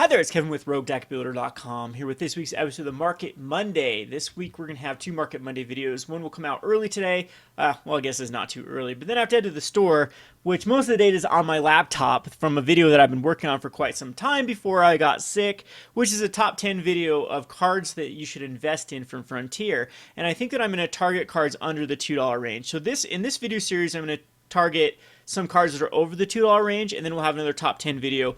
Hi there, it's Kevin with RogueDeckBuilder.com here with this week's episode of Market Monday. This week we're going to have two Market Monday videos. One will come out early today. Well, I guess it's not too early, but then I have to head to the store, which most of the data is on my laptop from a video that I've been working on for quite some time before I got sick, which is a top 10 video of cards that you should invest in from Frontier. And I think that I'm going to target cards under the $2 range. So in this video series, I'm going to target some cards that are over the $2 range, and then we'll have another top 10 video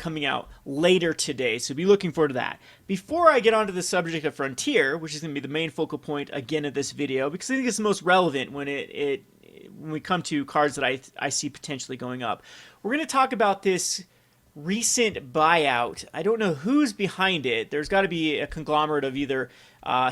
coming out later today, so be looking forward to that. Before I get onto the subject of Frontier, which is going to be the main focal point again of this video, because I think it's the most relevant when when we come to cards that I see potentially going up, we're going to talk about this recent buyout. I don't know who's behind it. There's got to be a conglomerate of either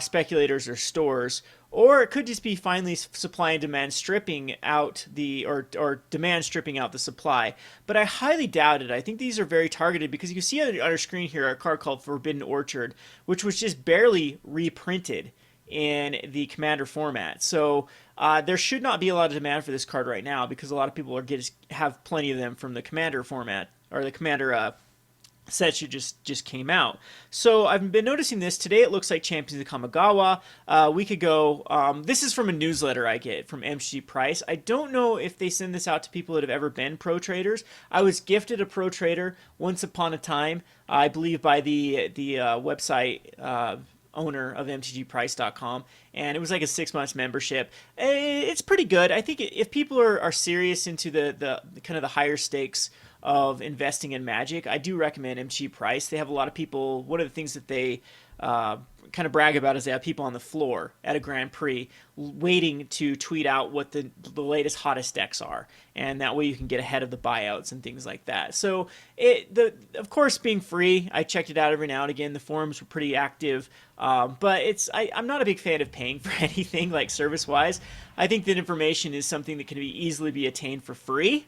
speculators or stores, or it could just be finally supply and demand stripping out or demand stripping out the supply. But I highly doubt it. I think these are very targeted because you can see on our screen here a card called Forbidden Orchard, which was just barely reprinted in the Commander format. So there should not be a lot of demand for this card right now because a lot of people have plenty of them from the Commander format, or the Commander sets that just came out. So I've been noticing this. Today it looks like Champions of Kamigawa. A week ago, this is from a newsletter I get from MTG Price. I don't know if they send this out to people that have ever been pro traders. I was gifted a pro trader once upon a time, I believe by the website owner of MTGPrice.com, and it was like a 6 months membership. It's pretty good. I think if people are serious into the kind of the higher stakes of investing in Magic, I do recommend MTG Price. They have a lot of people. One of the things that they kind of brag about is they have people on the floor at a Grand Prix waiting to tweet out what the latest hottest decks are, and that way you can get ahead of the buyouts and things like that. So of course, being free, I checked it out every now and again. The forums were pretty active, but I'm not a big fan of paying for anything like service wise. I think that information is something that can easily be attained for free.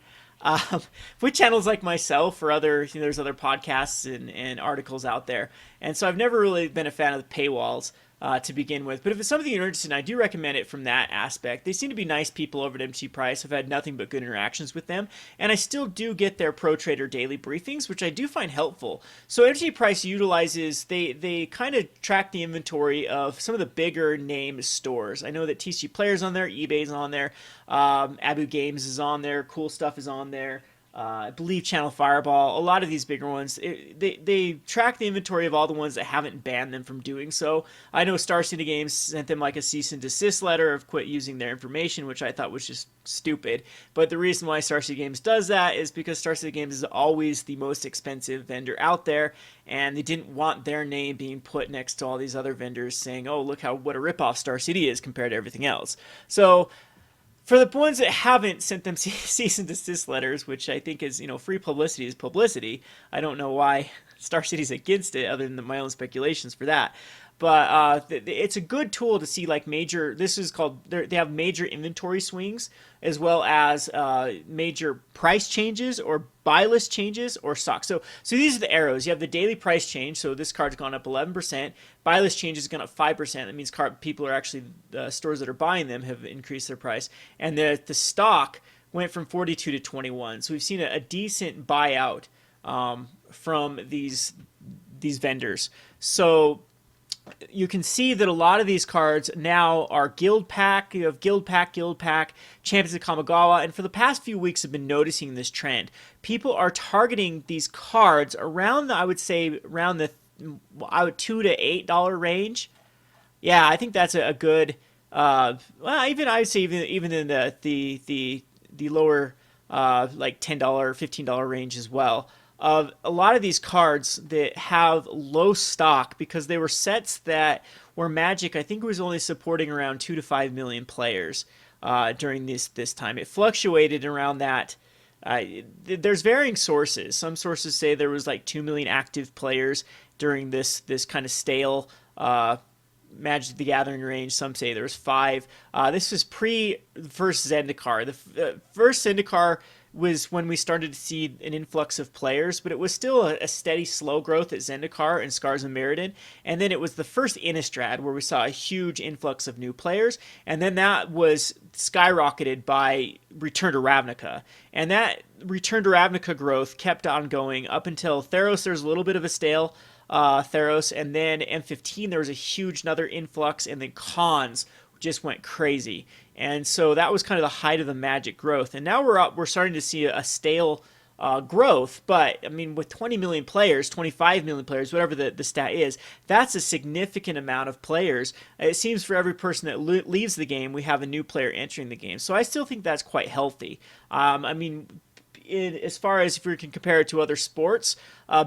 With channels like myself or there's other podcasts and articles out there. And so I've never really been a fan of the paywalls to begin with. But if it's something you're interested in, I do recommend it from that aspect. They seem to be nice people over at MT Price. I've had nothing but good interactions with them. And I still do get their Pro Trader daily briefings, which I do find helpful. So MT Price utilizes, they kind of track the inventory of some of the bigger name stores. I know that TCG Player's on there, eBay's on there, Abu Games is on there, Cool Stuff is on there. I believe Channel Fireball, a lot of these bigger ones, they track the inventory of all the ones that haven't banned them from doing so. I know Star City Games sent them like a cease and desist letter of quit using their information, which I thought was just stupid. But the reason why Star City Games does that is because Star City Games is always the most expensive vendor out there, and they didn't want their name being put next to all these other vendors saying, oh, look what a ripoff Star City is compared to everything else. So for the ones that haven't sent them cease and desist letters, which I think is, free publicity is publicity. I don't know why Star City's against it other than my own speculations for that. But it's a good tool to see like they have major inventory swings as well as major price changes or buy list changes or stock. So these are the arrows. You have the daily price change. So this card's gone up 11%. Buy list change has gone up 5%. That means people are actually, stores that are buying them have increased their price. And the stock went from 42 to 21. So we've seen a decent buyout from these vendors. So you can see that a lot of these cards now are Guild Pack. You have Guild Pack, Champions of Kamigawa, and for the past few weeks I've been noticing this trend. People are targeting these cards around the $2 to $8 range. Yeah, I think that's a good. Well, even I would say even in the lower like $10, $15 range as well. Of a lot of these cards that have low stock because they were sets that were Magic, I think it was only supporting around 2 to 5 million players during this time. It fluctuated around that. There's varying sources. Some sources say there was like 2 million active players during this kind of stale Magic the Gathering range. Some say there was 5. This was pre first Zendikar. The first Zendikar was when we started to see an influx of players, but it was still a steady, slow growth at Zendikar and Scars of Mirrodin. And then it was the first Innistrad where we saw a huge influx of new players, and then that was skyrocketed by Return to Ravnica. And that Return to Ravnica growth kept on going up until Theros. There's a little bit of a stale Theros, and then M15 there was a huge another influx, and then Khans just went crazy. And so that was kind of the height of the Magic growth. And now we're starting to see a stale growth, but I mean, with 20 million players, 25 million players, whatever the stat is, that's a significant amount of players. It seems for every person that leaves the game, we have a new player entering the game. So I still think that's quite healthy. I mean, as far as if we can compare it to other sports,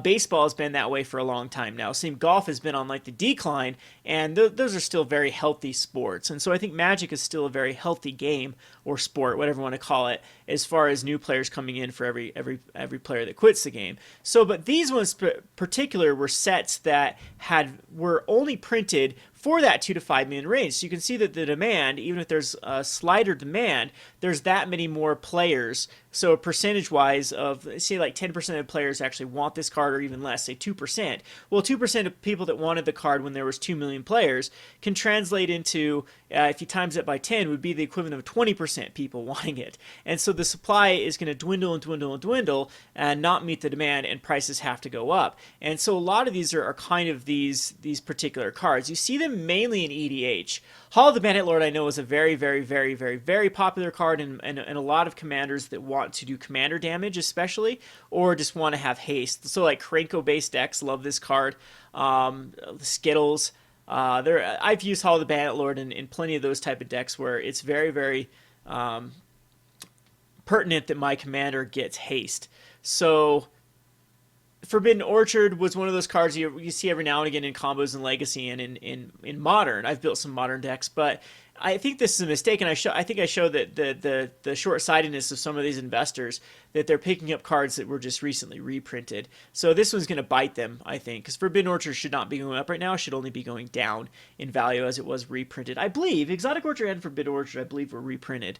baseball has been that way for a long time now. Same, golf has been on like the decline, and those are still very healthy sports. And so I think Magic is still a very healthy game or sport, whatever you want to call it, as far as new players coming in for every player that quits the game. So, but these ones particular were sets that were only printed for that 2 to 5 million range. So you can see that the demand, even if there's a slighter demand, there's that many more players. So percentage-wise of, say, like 10% of players actually want this card, or even less, say 2%. Well, 2% of people that wanted the card when there was 2 million players can translate into, if you times it by 10, would be the equivalent of 20% people wanting it. And so the supply is going to dwindle and dwindle and dwindle and not meet the demand, and prices have to go up. And so a lot of these are kind of these particular cards. You see them mainly in EDH. Hall of the Bandit Lord, I know, is a very, very, very, very, very popular card, and a lot of commanders that want to do commander damage, especially, or just want to have haste. So like Krenko-based decks love this card. Skittles. I've used Hall of the Bandit Lord in plenty of those type of decks where it's very, very pertinent that my commander gets haste. So Forbidden Orchard was one of those cards you see every now and again in combos in Legacy and in Modern. I've built some Modern decks, but I think this is a mistake, and I think I showed that the short-sightedness of some of these investors, that they're picking up cards that were just recently reprinted. So this one's going to bite them, I think, because Forbidden Orchard should not be going up right now. It should only be going down in value as it was reprinted. I believe Exotic Orchard and Forbidden Orchard, I believe, were reprinted.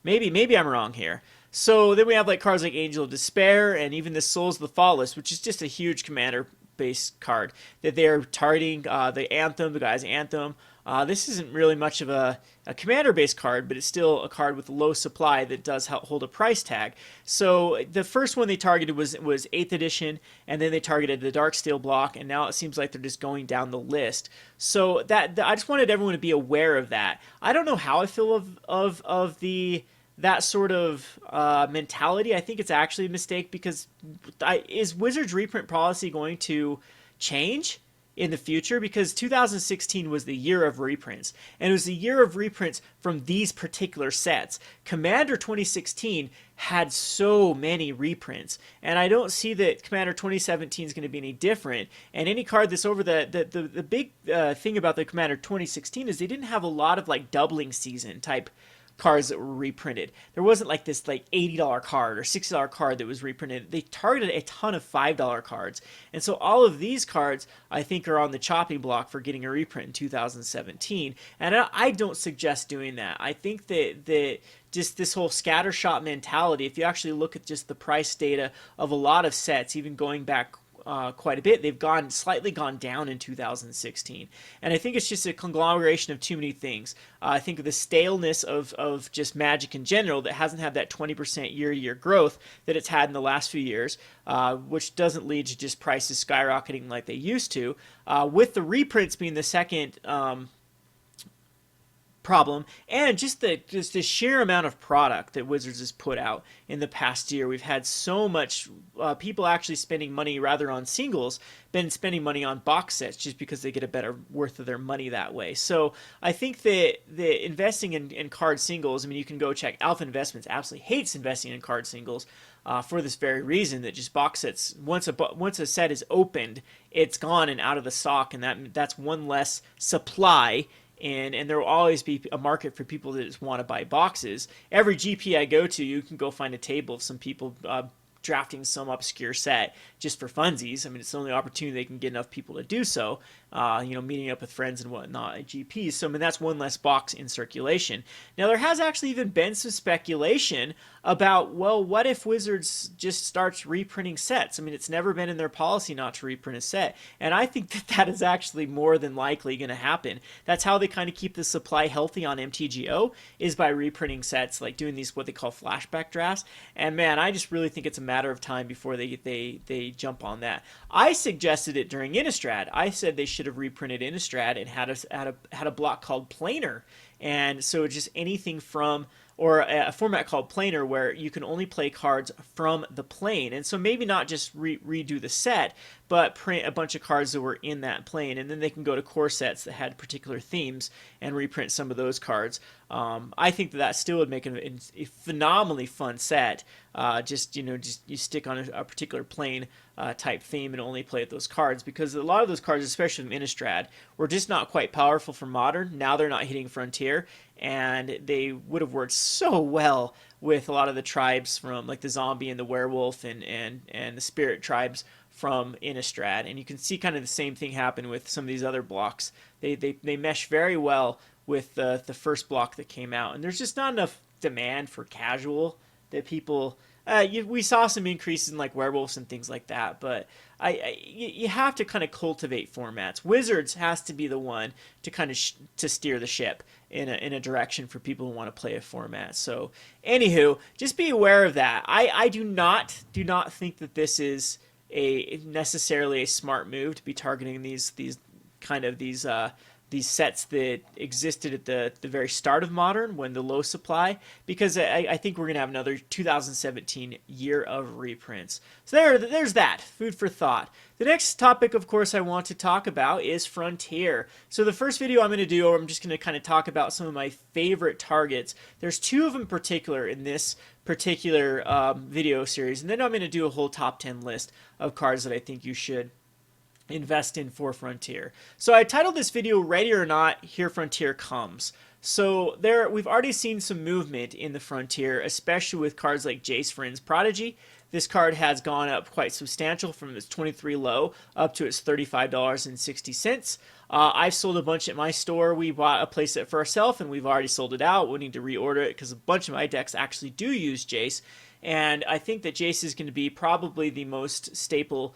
Maybe I'm wrong here. So then we have like cards like Angel of Despair and even the Souls of the Faultless, which is just a huge commander-based card that they're targeting. The Anthem, the guy's Anthem. This isn't really much of a commander-based card, but it's still a card with low supply that does hold a price tag. So the first one they targeted was 8th edition, and then they targeted the Darksteel block, and now it seems like they're just going down the list. So I just wanted everyone to be aware of that. I don't know how I feel of that sort of mentality. I think it's actually a mistake, because is Wizards' reprint policy going to change in the future? Because 2016 was the year of reprints, and it was the year of reprints from these particular sets. Commander 2016 had so many reprints, and I don't see that Commander 2017 is going to be any different. And any card that's over the big thing about the Commander 2016 is they didn't have a lot of like doubling season type cards that were reprinted. There wasn't like this like $80 card or $60 card that was reprinted. They targeted a ton of $5 cards. And so all of these cards, I think, are on the chopping block for getting a reprint in 2017. And I don't suggest doing that. I think that just this whole scattershot mentality, if you actually look at just the price data of a lot of sets, even going back quite a bit, they've slightly gone down in 2016, and I think it's just a conglomeration of too many things. I think of the staleness of just Magic in general that hasn't had that 20% year-to-year growth that it's had in the last few years, which doesn't lead to just prices skyrocketing like they used to. With the reprints being the second problem, and just the sheer amount of product that Wizards has put out in the past year. We've had so much people actually spending money rather on singles than spending money on box sets, just because they get a better worth of their money that way. So I think that the investing in card singles, I mean, you can go check Alpha Investments absolutely hates investing in card singles for this very reason, that just box sets, once a set is opened, it's gone and out of the stock, and that's one less supply. And there will always be a market for people that just want to buy boxes. Every GP I go to, you can go find a table of some people drafting some obscure set just for funsies. I mean, it's the only opportunity they can get enough people to do so, meeting up with friends and whatnot at GPs. So, I mean, that's one less box in circulation. Now, there has actually even been some speculation about, well, what if Wizards just starts reprinting sets? I mean, it's never been in their policy not to reprint a set. And I think that is actually more than likely going to happen. That's how they kind of keep the supply healthy on MTGO, is by reprinting sets, like doing these what they call flashback drafts. And man, I just really think it's a matter of time before they jump on that. I suggested it during Innistrad. I said they should have reprinted Innistrad and had a block called Planar. And so just anything from, or a format called Planar, where you can only play cards from the plane. And so maybe not just redo the set, but print a bunch of cards that were in that plane, and then they can go to core sets that had particular themes and reprint some of those cards. I think that still would make a phenomenally fun set. Just you stick on a particular plane type theme and only play with those cards, because a lot of those cards, especially from Innistrad, were just not quite powerful for Modern. Now they're not hitting Frontier, and they would have worked so well with a lot of the tribes from, like, the zombie and the werewolf and the spirit tribes from Innistrad. And you can see kind of the same thing happen with some of these other blocks. They mesh very well with the first block that came out, and there's just not enough demand for casual that people. We saw some increases in, like, werewolves and things like that, but you have to kind of cultivate formats. Wizards has to be the one to kind of to steer the ship in a direction for people who want to play a format. So, anywho, just be aware of that. I do not think that this is necessarily a smart move to be targeting these sets that existed at the very start of Modern, when the low supply, because I think we're going to have another 2017 year of reprints. So there's that. Food for thought. The next topic, of course, I want to talk about is Frontier. So the first video I'm going to do, I'm just going to kind of talk about some of my favorite targets. There's two of them in particular in this particular video series, and then I'm going to do a whole top 10 list of cards that I think you should invest in for Frontier. So I titled this video "Ready or Not, Here Frontier Comes." So we've already seen some movement in the Frontier, especially with cards like Jace Vryn's Prodigy. This card has gone up quite substantial from its 23 low up to its $35.60. I've sold a bunch at my store. We bought a playset for ourselves, and we've already sold it out. We need to reorder it because a bunch of my decks actually do use Jace. And I think that Jace is going to be probably the most staple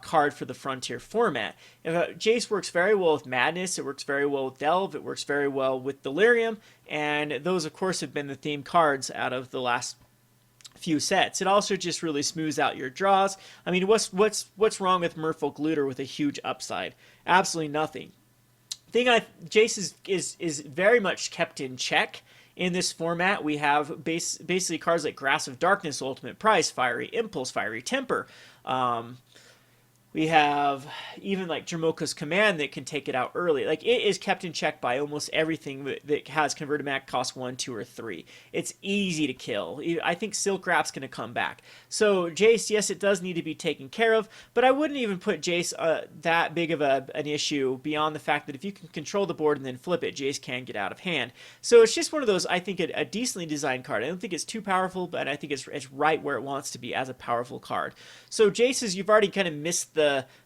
card for the Frontier format. Jace works very well with Madness, it works very well with Delve, it works very well with Delirium, and those, of course, have been the theme cards out of the last few sets. It also just really smooths out your draws. I mean, what's wrong with Merfolk Looter with a huge upside? Absolutely nothing. Jace is very much kept in check. In this format, we have basically cards like Grasp of Darkness, Ultimate Price, Fiery Impulse, Fiery Temper. We have even like Jamoka's Command that can take it out early. Like, it is kept in check by almost everything that has converted mana cost 1, 2, or 3. It's easy to kill. I think Silk Wrap's going to come back. So Jace, yes, it does need to be taken care of, but I wouldn't even put Jace that big of an issue beyond the fact that if you can control the board and then flip it, Jace can get out of hand. So it's just one of those, I think, a decently designed card. I don't think it's too powerful, but I think it's right where it wants to be as a powerful card. So Jace's, you've already kind of missed the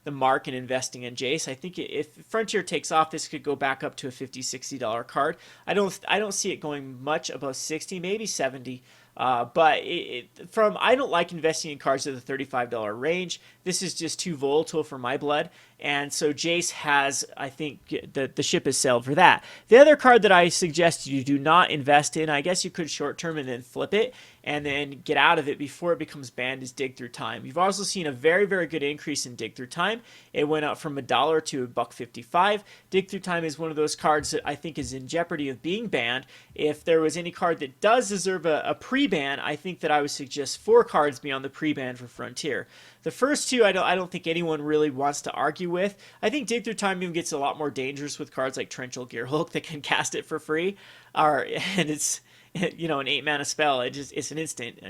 mark in investing in Jace. I think if Frontier takes off, this could go back up to a $50, $60 card. I don't see it going much above 60, maybe 70. But I don't like investing in cards at the $35 range. This is just too volatile for my blood. And so Jace has, I think, the ship has sailed for that. The other card that I suggest you do not invest in, I guess you could short term and then flip it and then get out of it before it becomes banned, is Dig Through Time. You've also seen a very, very good increase in Dig Through Time. It went up from $1 to $1.55. Dig Through Time is one of those cards that I think is in jeopardy of being banned. If there was any card that does deserve a pre-ban, I think that I would suggest 4 cards beyond the pre-ban for Frontier. The first two, I don't think anyone really wants to argue with. I think Dig Through Time even gets a lot more dangerous with cards like Torrential Gearhulk that can cast it for free. And it's, an 8-mana spell. It's an instant,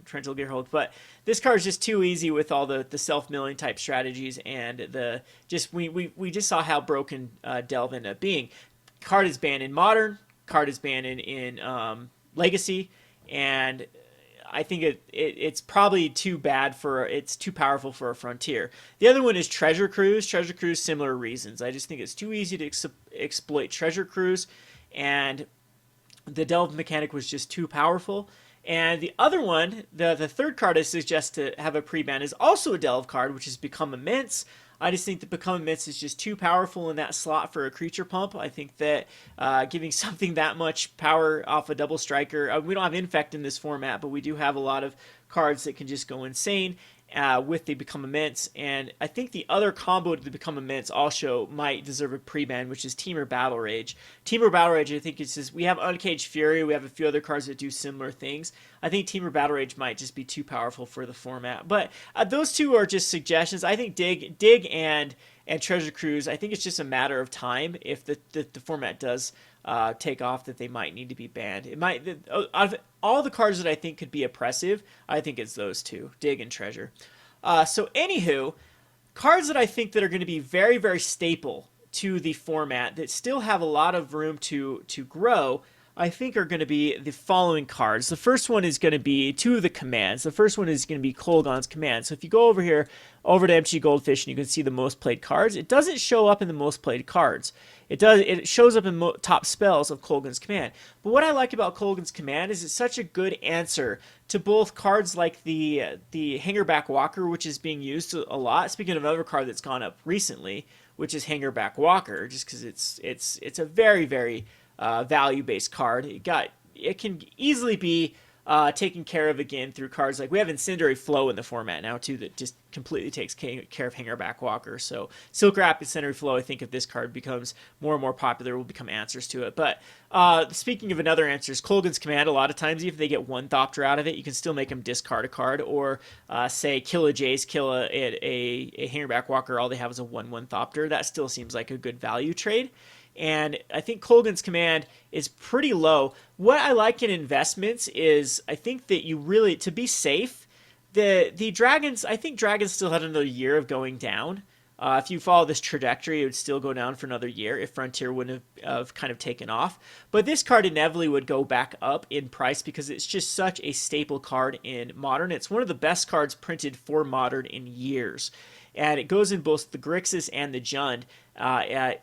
Torrential Gearhulk. But this card is just too easy with all the self-milling type strategies, and we just saw how broken Delve ended up being. Card is banned in Modern. Card is banned in Legacy, and I think it's probably too bad it's too powerful for a Frontier. The other one is Treasure Cruise. Treasure Cruise, similar reasons. I just think it's too easy to exploit Treasure Cruise, and the delve mechanic was just too powerful. And the other one, the third card I suggest to have a pre-ban is also a delve card, which has Become Immense. I just think that Become Immense is just too powerful in that slot for a creature pump. I think that giving something that much power off a double striker, we don't have Infect in this format, but we do have a lot of cards that can just go insane with the Become Immense. And I think the other combo to the Become Immense also might deserve a pre-ban, which is Temur Battle Rage. Temur Battle Rage, I think it's just, we have Uncaged Fury, we have a few other cards that do similar things. I think Temur Battle Rage might just be too powerful for the format. But those two are just suggestions. I think Dig and Treasure Cruise, I think it's just a matter of time if the format does take off, that they might need to be banned. It might, out of all the cards that I think could be oppressive, I think it's those two, Dig and Treasure. So anywho, cards that I think that are going to be very, very staple to the format that still have a lot of room to grow, I think are going to be the following cards. The first one is going to be two of the commands. The first one is going to be Kolaghan's command. So if you go over here, over to MTG Goldfish, and you can see the most played cards, it doesn't show up in the most played cards. It shows up in top spells of Kolaghan's command. But what I like about Kolaghan's command is it's such a good answer to both cards like the Hangerback Walker, which is being used a lot. Speaking of another card that's gone up recently, which is Hangerback Walker, just because it's a very, very value-based card. It can easily be taken care of again through cards like we have Incendiary Flow in the format now too, that just completely takes care of Hangerback Walker. So Silk Wrap, Incendiary Flow, I think if this card becomes more and more popular, will become answers to it. But speaking of another answers, Kolaghan's command, a lot of times if they get one Thopter out of it, you can still make them discard a card, or say kill a Jace, kill a Hangerback Walker, all they have is a 1/1 Thopter. That still seems like a good value trade. And I think Kolaghan's command is pretty low. What I like in investments is I think that you really, to be safe, the Dragons, I think Dragons still had another year of going down. If you follow this trajectory, it would still go down for another year if Frontier wouldn't have kind of taken off. But this card inevitably would go back up in price because it's just such a staple card in Modern. It's one of the best cards printed for Modern in years. And it goes in both the Grixis and the Jund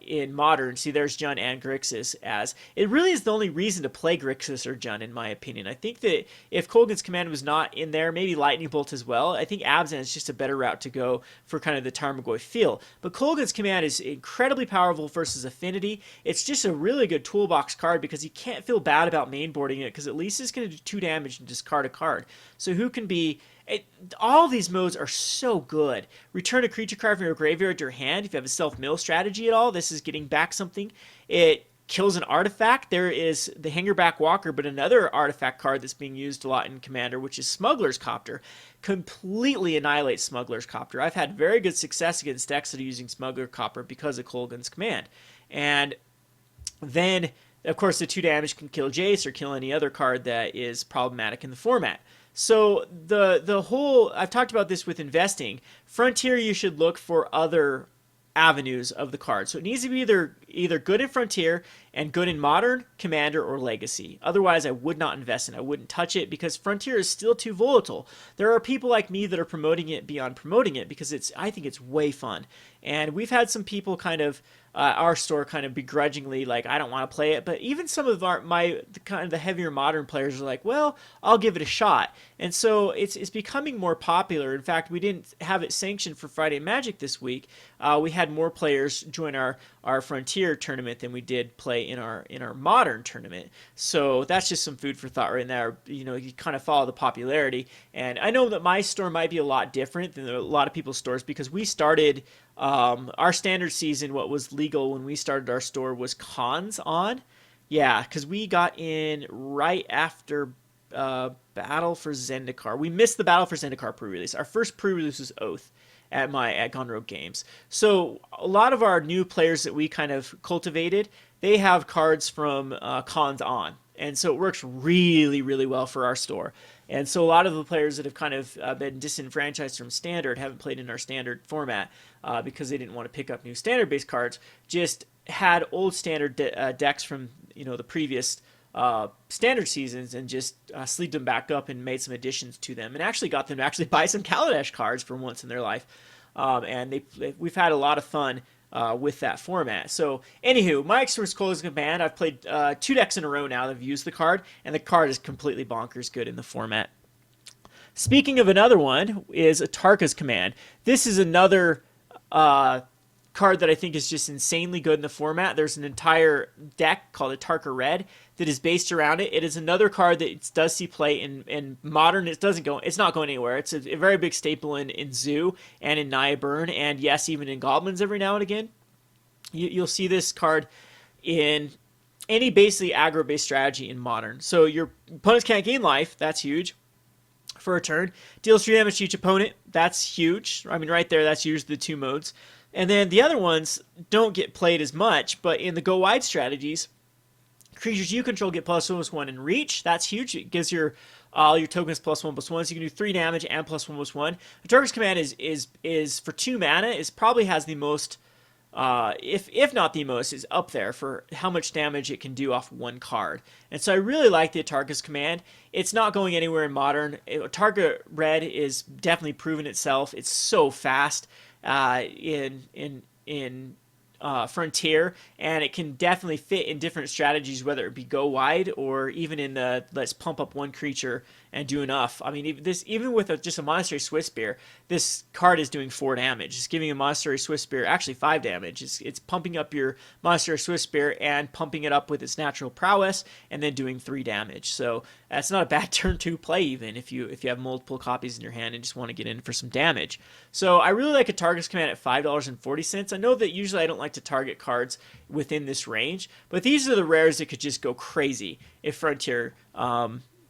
in Modern. See, there's Jund and Grixis. As it really is the only reason to play Grixis or Jund, in my opinion. I think that if Kolaghan's command was not in there, maybe Lightning Bolt as well, I think Abzan is just a better route to go for kind of the Tarmogoyf feel. But Kolaghan's command is incredibly powerful versus Affinity. It's just a really good toolbox card because you can't feel bad about mainboarding it because at least it's going to do 2 damage and discard a card. So who can be... all these modes are so good. Return a creature card from your graveyard to your hand. If you have a self-mill strategy at all, this is getting back something. It kills an artifact. There is the Hangerback Walker, but another artifact card that's being used a lot in Commander, which is Smuggler's Copter. Completely annihilates Smuggler's Copter. I've had very good success against decks that are using Smuggler's Copter because of Kolaghan's command. And then, of course, the 2 damage can kill Jace or kill any other card that is problematic in the format. So the whole, I've talked about this with investing. Frontier, you should look for other avenues of the card. So it needs to be either good in Frontier and good in Modern, Commander, or Legacy. Otherwise, I would not invest in it. I wouldn't touch it because Frontier is still too volatile. There are people like me that are promoting it beyond promoting it because I think it's way fun. And we've had some people kind of our store kind of begrudgingly like, I don't want to play it, but even some of the heavier Modern players are like, well, I'll give it a shot. And so it's becoming more popular. In fact, we didn't have it sanctioned for Friday Magic this week. We had more players join our Frontier tournament than we did play in our Modern tournament. So that's just some food for thought right there. You know, you kind of follow the popularity. And I know that my store might be a lot different than a lot of people's stores because we started our standard season. What was legal when we started our store was cons on. Yeah, because we got in right after Battle for Zendikar. We missed the Battle for Zendikar pre-release. Our first pre-release was Oath at Gone Rogue Games. So a lot of our new players that we kind of cultivated, they have cards from cons on. And so it works really, really well for our store. And so a lot of the players that have kind of been disenfranchised from Standard haven't played in our Standard format because they didn't want to pick up new Standard-based cards, just had old Standard decks from the previous standard seasons and just sleeved them back up and made some additions to them, and actually got them to actually buy some Kaladesh cards for once in their life. And we've had a lot of fun with that format. So, anywho, my experience Cold Command, I've played 2 decks in a row now that have used the card, and the card is completely bonkers good in the format. Speaking of another one, is Atarka's Command. This is another card that I think is just insanely good in the format. There's an entire deck called Atarka Red that is based around it. It is another card that does see play in Modern. It's not going anywhere. It's a very big staple in Zoo and in Naya Burn, and yes, even in Goblins every now and again. You'll see this card in any basically aggro-based strategy in Modern. So your opponents can't gain life. That's huge. For a turn, deals 3 damage to each opponent. That's huge. I mean, right there, that's usually the 2 modes. And then the other ones don't get played as much, but in the go wide strategies, creatures you control get +1/+1 in reach. That's huge. It gives all your tokens +1/+1, so you can do 3 damage and +1/+1. Atarka's Command is for 2 mana. Is probably has the most, if not the most, is up there for how much damage it can do off 1 card. And so I really like the Atarka's Command. It's not going anywhere in Modern. Atarka Red is definitely proven itself. It's so fast in Frontier, and it can definitely fit in different strategies, whether it be go wide or even in the let's pump up 1 creature and do enough. I mean, even with just a Monastery Swiftspear, this card is doing 4 damage. It's giving a Monastery Swiftspear actually 5 damage. It's pumping up your Monastery Swiftspear and pumping it up with its natural prowess, and then doing 3 damage. So that's not a bad turn 2 play, even if you have multiple copies in your hand and just want to get in for some damage. So I really like Atarka's Command at $5.40. I know that usually I don't like to target cards within this range, but these are the rares that could just go crazy if Frontier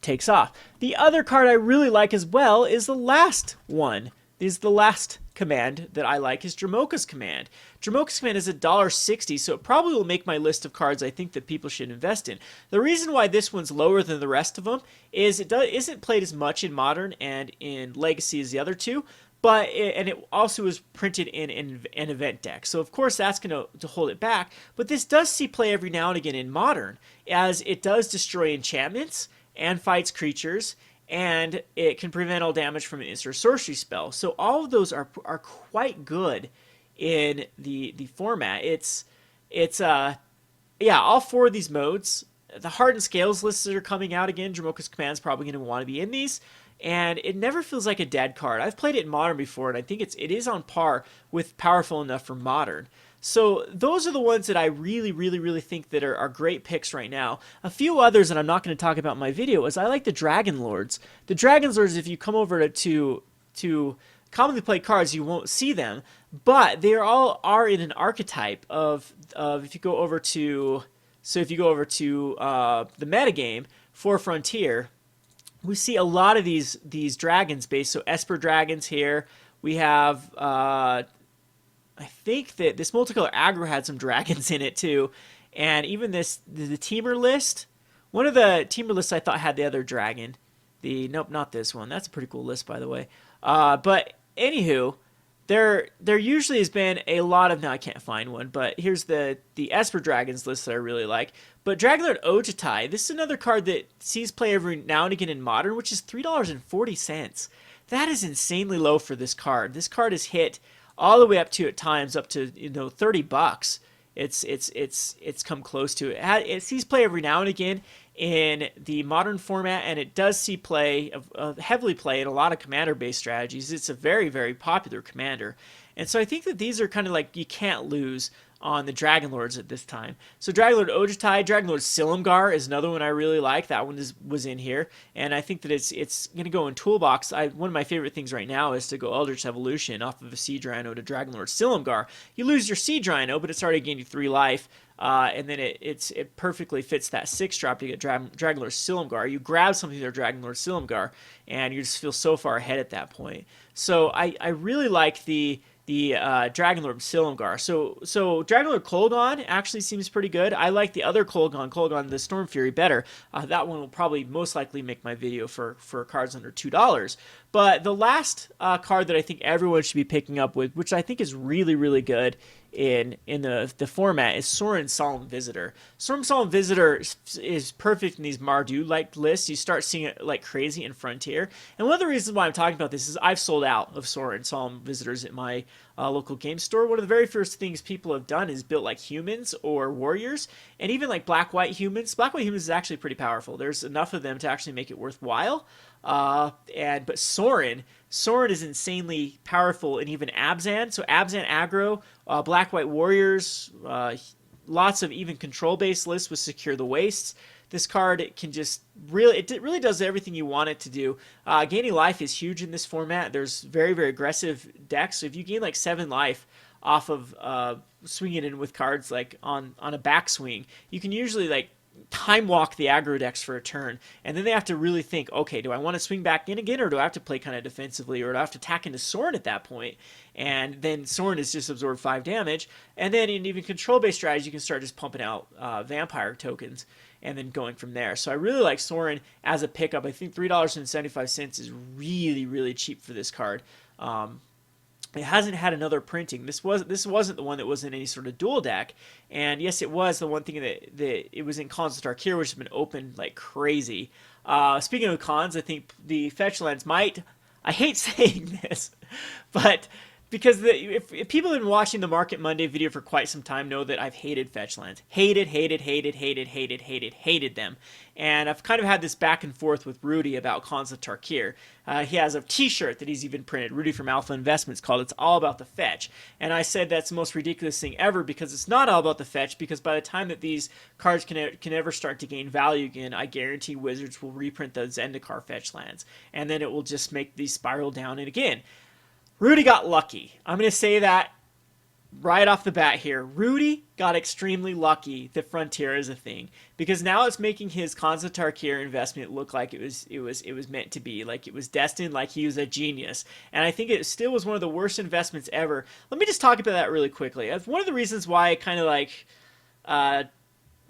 takes off. The other card I really like as well is the last one. Is the last command that I like is Dromoka's Command. Dromoka's Command is $1.60, so it probably will make my list of cards I think that people should invest in. The reason why this one's lower than the rest of them is it isn't played as much in Modern and in Legacy as the other 2, and it also is printed in an event deck. So of course that's going to hold it back, but this does see play every now and again in Modern, as it does destroy enchantments and fights creatures, and it can prevent all damage from an instant sorcery spell. So all of those are quite good in the format. All 4 of these modes. The Hardened Scales lists that are coming out again, Dromoka's Command is probably going to want to be in these, and it never feels like a dead card. I've played it in Modern before, and I think it is on par with powerful enough for Modern. So those are the ones that I really, really, really think that are great picks right now. A few others that I'm not going to talk about in my video is I like the Dragon Lords. The Dragon Lords, if you come over to commonly played cards, you won't see them, but they are in an archetype of if you go over to the metagame for Frontier, we see a lot of these dragons based. So Esper dragons here. We have I think that this multicolor aggro had some dragons in it too, and even the teamer list. One of the teamer lists I thought had the other dragon. Nope, not this one. That's a pretty cool list, by the way. But anywho, there usually has been a lot of, now I can't find one, but here's the Esper Dragons list that I really like. But Dragonlord Ojutai, this is another card that sees play every now and again in Modern, which is $3.40. That is insanely low for this card. This card is hit all the way up to, at times, up to $30. It's come close to it. It sees play every now and again in the Modern format, and it does see play, heavily play in a lot of commander-based strategies. It's a very, very popular commander. And so I think that these are kind of like you can't lose on the Dragon Lords at this time. So Dragonlord Ojutai, Dragonlord Silumgar is another one I really like. That one was in here, and I think that it's going to go in Toolbox. One of my favorite things right now is to go Eldritch Evolution off of a Siege Rhino to Dragonlord Silumgar. You lose your Siege Rhino, but it's already gained you 3 life, and then it perfectly fits that 6-drop to get Dragonlord Silumgar. You grab something there, Dragonlord Silumgar, and you just feel so far ahead at that point. So I really like the Dragonlord Silumgar. So Dragonlord Kolgon actually seems pretty good. I like the other Kolgon, the Storm Fury, better. That one will probably most likely make my video for cards under $2. But the last card that I think everyone should be picking up with, which I think is really, really good in the format, is Sorin Solemn Visitor. Sorin Solemn Visitor is perfect in these Mardu-like lists. You start seeing it like crazy in Frontier. And one of the reasons why I'm talking about this is I've sold out of Sorin Solemn Visitors at my local game store. One of the very first things people have done is built like humans or warriors, and even like black-white humans. Black-white humans is actually pretty powerful. There's enough of them to actually make it worthwhile. But Sorin is insanely powerful, and even Abzan. So Abzan aggro, black-white warriors, lots of even control-based lists with Secure the Wastes. This card can just it really does everything you want it to do. Gaining life is huge in this format. There's very, very aggressive decks. So if you gain like 7 life off of swinging in with cards like on a backswing, you can usually like time walk the aggro decks for a turn, and then they have to really think, okay, do I want to swing back in again, or do I have to play kind of defensively, or do I have to attack into Sorin at that point? And then Sorin is just absorbed 5 damage, and then in even control-based strategy, you can start just pumping out vampire tokens and then going from there. So I really like Sorin as a pickup. I think $3.75 is really, really cheap for this card. It hasn't had another printing. This wasn't the one that was in any sort of dual deck, and yes, it was the one thing that it was in Cons of Tarkir, which has been opened like crazy. Speaking of cons, I think the Fetchlands might. I hate saying this, but because if people have been watching the Market Monday video for quite some time know that I've hated Fetchlands. Hated them. And I've kind of had this back and forth with Rudy about Cons of Tarkir. He has a t-shirt that he's even printed, Rudy from Alpha Investments, called It's All About the Fetch. And I said that's the most ridiculous thing ever because it's not all about the fetch, because by the time that these cards can ever start to gain value again, I guarantee Wizards will reprint the Zendikar Fetchlands. And then it will just make these spiral down. And again, Rudy got lucky. I'm going to say that right off the bat here. Rudy got extremely lucky that Frontier is a thing, because now it's making his Cons of Tarkir investment look like it was meant to be, like it was destined, like he was a genius. And I think it still was one of the worst investments ever. Let me just talk about that really quickly. One of the reasons why I kind of like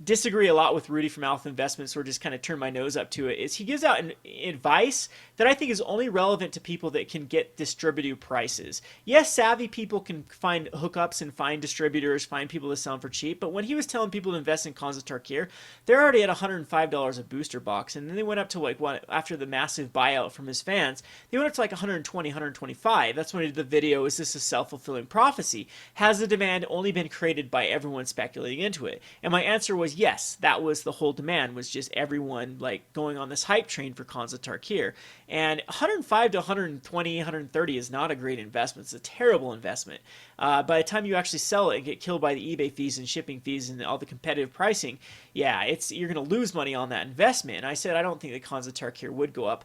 disagree a lot with Rudy from Alpha Investments, or just kind of turn my nose up to it, is he gives out advice that I think is only relevant to people that can get distributive prices. Yes, savvy people can find hookups and find distributors, find people to sell them for cheap, but when he was telling people to invest in Cons of Tarkir, they're already at $105 a booster box, and then they went up to like what, after the massive buyout from his fans, they went up to like 120, 125. That's when he did the video, is this a self-fulfilling prophecy? Has the demand only been created by everyone speculating into it? And my answer was yes, that was the whole demand, was just everyone like going on this hype train for Cons of Tarkir. And 105 to 120, 130 is not a great investment. It's a terrible investment. By the time you actually sell it and get killed by the eBay fees and shipping fees and all the competitive pricing, yeah, you're going to lose money on that investment. And I said I don't think the Cons of Tarkir would go up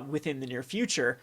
within the near future.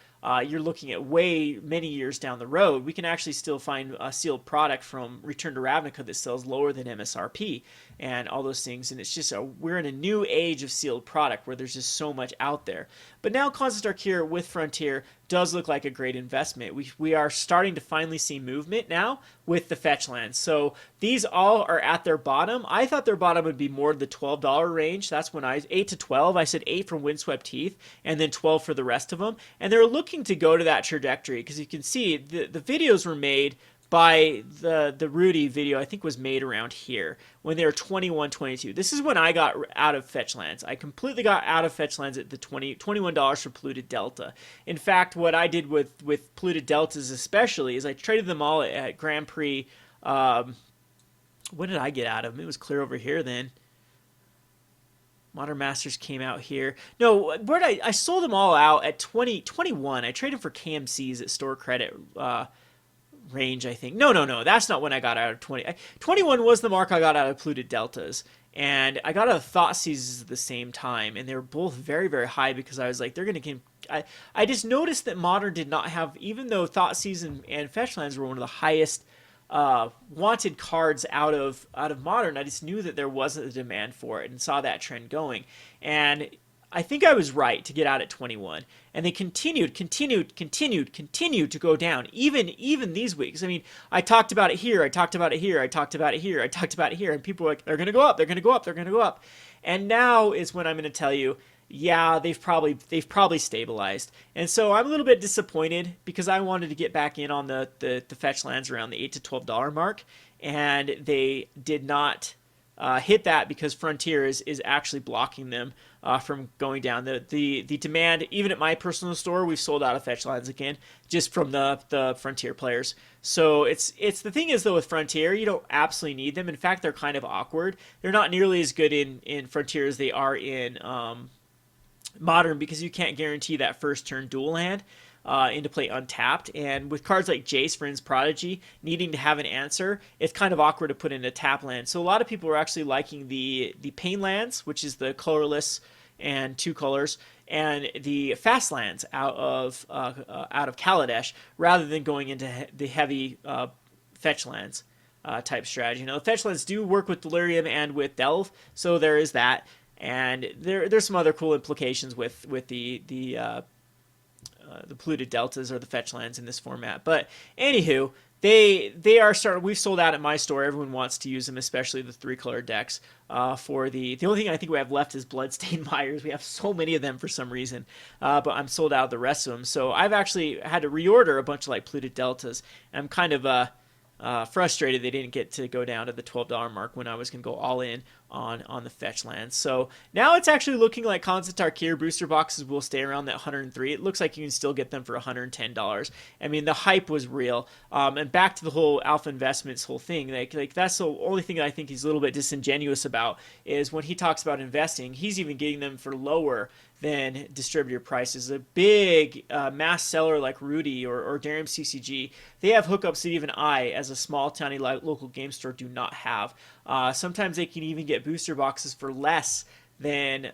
You're looking at many years down the road. We can actually still find a sealed product from Return to Ravnica that sells lower than MSRP and all those things. And it's just we're in a new age of sealed product where there's just so much out there. But now Cons of Tarkir with Frontier does look like a great investment. We are starting to finally see movement now with the Fetchlands. So these all are at their bottom. I thought their bottom would be more the $12 range. That's when 8 to 12. I said 8 for Windswept Heath and then 12 for the rest of them. And they're looking to go to that trajectory, because you can see the videos were made by the Rudy video, I think was made around here when they were 21, 22. This is when I got out of Fetchlands. I completely got out of Fetchlands at the $21 for Polluted Delta. In fact, what I did with Polluted Deltas especially is I traded them all at Grand Prix. When did I get out of them? It was clear over here then. Modern Masters came out here. No, I sold them all out at 21. I traded for KMCs at Store Credit range, I think. No. That's not when I got out of 20. 21 was the mark I got out of Polluted Deltas. And I got out of Thought Seizes at the same time. And they were both very, very high, because I was like, they're going to get... I just noticed that Modern did not have... Even though Thought Seizes and Fetchlands were one of the highest wanted cards out of Modern, I just knew that there wasn't a demand for it and saw that trend going. And I think I was right to get out at 21, and they continued to go down, even these weeks. I mean, I talked about it here, I talked about it here, I talked about it here, I talked about it here, and people were like, they're going to go up, they're going to go up, they're going to go up. And now is when I'm going to tell you, yeah, they've probably stabilized. And so I'm a little bit disappointed because I wanted to get back in on the fetch lands around the $8 to $12 mark, and they did not hit that because Frontier is actually blocking them from going down. The demand, even at my personal store, we've sold out of fetch lines again, just from the Frontier players. So it's the thing is though with Frontier, you don't absolutely need them. In fact, they're kind of awkward. They're not nearly as good in Frontier as they are in Modern because you can't guarantee that first turn dual land into play untapped. And with cards like Jace, Friends, Prodigy, needing to have an answer, it's kind of awkward to put in a tap land. So a lot of people are actually liking the Pain lands, which is the colorless and 2 colors, and the fast lands out of Kaladesh, rather than going into the heavy fetch lands type strategy. You know, fetch lands do work with Delirium and with Delve, so there is that. And there's some other cool implications with the polluted deltas or the fetch lands in this format. But anywho, they are starting. We've sold out at my store. Everyone wants to use them, especially the 3-color decks. For the only thing I think we have left is Bloodstained Mires. We have so many of them for some reason, but I'm sold out of the rest of them. So I've actually had to reorder a bunch of like polluted deltas. And I'm kind of frustrated they didn't get to go down to the $12 mark when I was going to go all in on the fetch lands. So now it's actually looking like Khans of Tarkir booster boxes will stay around that 103. It looks like you can still get them for $110. I mean, the hype was real. And back to the whole alpha investments whole thing, like that's the only thing that I think he's a little bit disingenuous about is when he talks about investing, he's even getting them for lower than distributor prices. A big mass seller like Rudy or Darium CCG, they have hookups that even I, as a small tiny local game store, do not have. Sometimes they can even get booster boxes for less than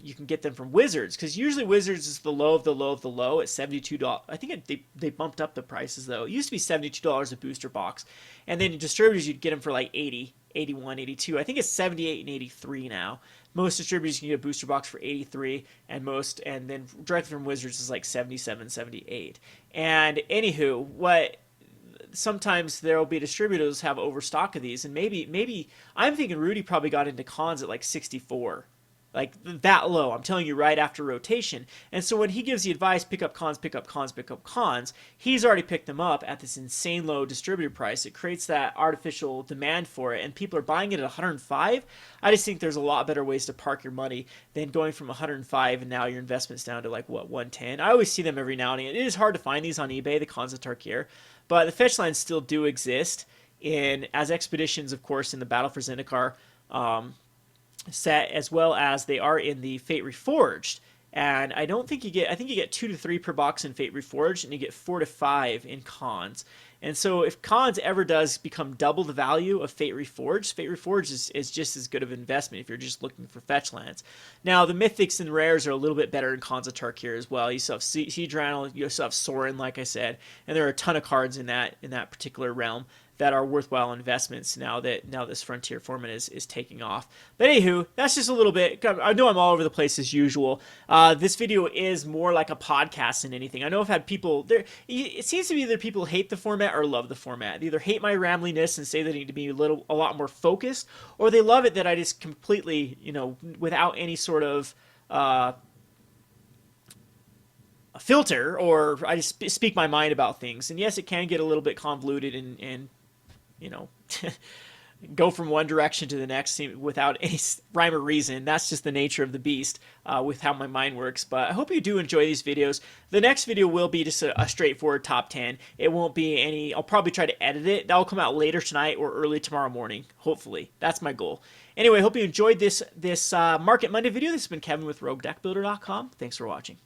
you can get them from Wizards, because usually Wizards is the low of the low of the low at $72. I think they bumped up the prices though. It used to be $72 a booster box, and then in distributors you'd get them for like 80, 81, 82. I think it's 78 and 83 now. Most distributors can get a booster box for 83, and then directly from Wizards is like 77, 78. And anywho, sometimes there will be distributors have overstock of these, and maybe I'm thinking Rudy probably got into Khans at like 64, like that low. I'm telling you, right after rotation. And so when he gives the advice, pick up Khans, pick up Khans, pick up Khans, he's already picked them up at this insane low distributor price. It creates that artificial demand for it, and people are buying it at 105. I just think there's a lot better ways to park your money than going from 105 and now your investment's down to like 110. I always see them every now and then. It is hard to find these on eBay, the Khans of Tarkir, but the fetch lines still do exist as expeditions, of course, in the Battle for Zendikar set, as well as they are in the Fate Reforged. And I think you get 2 to 3 per box in Fate Reforged, and you get 4 to 5 in Khans. And so if Khans ever does become double the value of Fate Reforged is just as good of an investment if you're just looking for fetch lands. Now, the mythics and rares are a little bit better in Khans of Tarkir as well. You still have Siege Randall, you also have Sorin, like I said, and there are a ton of cards in that particular realm that are worthwhile investments now this Frontier format is taking off. But anywho, that's just a little bit. I know I'm all over the place as usual. This video is more like a podcast than anything. I know I've had people there. It seems to be either people hate the format or love the format. They either hate my rambliness and say that I need to be a lot more focused, or they love it that I just completely, without any sort of a filter, or I just speak my mind about things. And yes, it can get a little bit convoluted and go from one direction to the next without any rhyme or reason. That's just the nature of the beast with how my mind works. But I hope you do enjoy these videos. The next video will be just a straightforward top 10. It won't be any. I'll probably try to edit it. That'll come out later tonight or early tomorrow morning. Hopefully, that's my goal. Anyway, I hope you enjoyed this Market Monday video. This has been Kevin with RogueDeckBuilder.com. Thanks for watching.